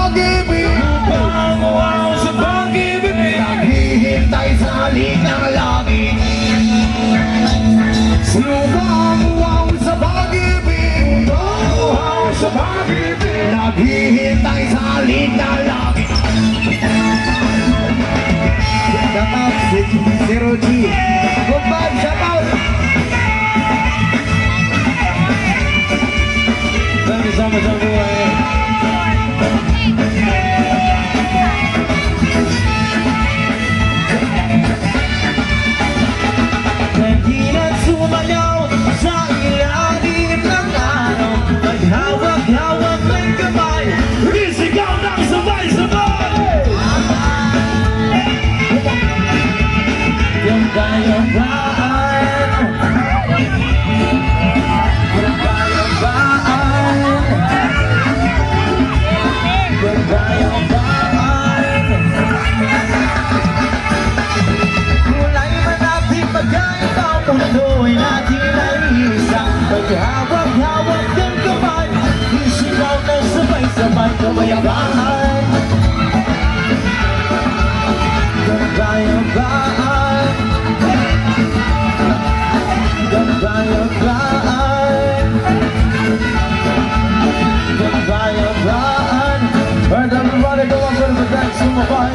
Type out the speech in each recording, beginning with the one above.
pag-ibig. Upang uwaw sa pag-ibig, Naghihintay sa halik ng langit. Lubang uwaw sa pag-ibig. uwaw sa pag-ibig. Naghihintay sa halik ng langit. Shout out Zero G. Good vibe, shout out. Sama-sama sa buhay. Nagilat sumayaw sa ilalim ng araw, naghawak-hawak ng kamay, isigaw ng sabay-sabay. Yung kayabaan, yung kayabaan, yung kayabaan. Kulay man natin magkaiba, mundo'y natin ay isang maghawak-hawak ng kamay, isigaw ng sabay-sabay kabayabaan. Yung kayabaan, yung kayabaan, yung kayabaan. And everybody go on, go to the dance, sumabay.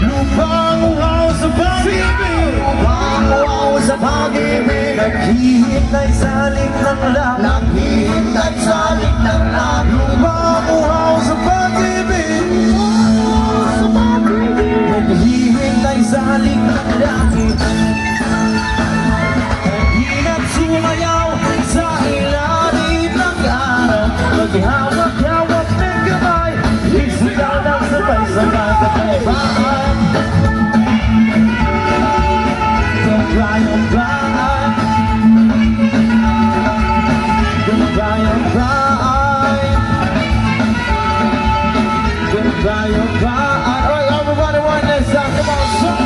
Lupang uhaw sa pag-ibig, Lubang uwaw sa pag-ibig. naghihintay sa halik ng langit. Naghihintay sa halik ng langit. Lupang uhaw sa pag-ibig, naghihintay sa halik ng langit. Naghihintay sumayaw sa ilalim ng araw, maghawak-hawak ng kamay, isigaw ng sabay-sabay kabayabaan. Kabayabaan, kabayabaan, kabayabaan. Alright, everybody, one last time, come on, song.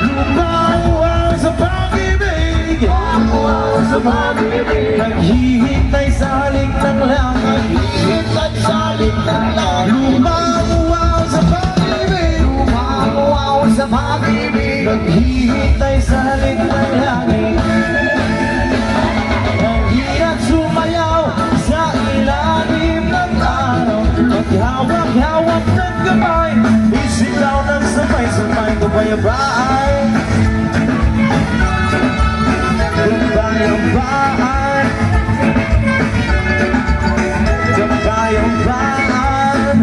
Lupang uwaw sa pag-ibig, Sa pag-ibig. naghihintay sa halik ng langit. Naghihintay sa halik ng langit. Lupang uwaw sa pag-ibig, Lubang uwaw sa pag-ibig. naghihintay sa halik ng langit. Naghihintay sumayaw sa ilalim ng araw, maghawak-hawak ng kamay, isigaw ng sabay-sabay kabayabaan. Kabayabaan, kabayabaan.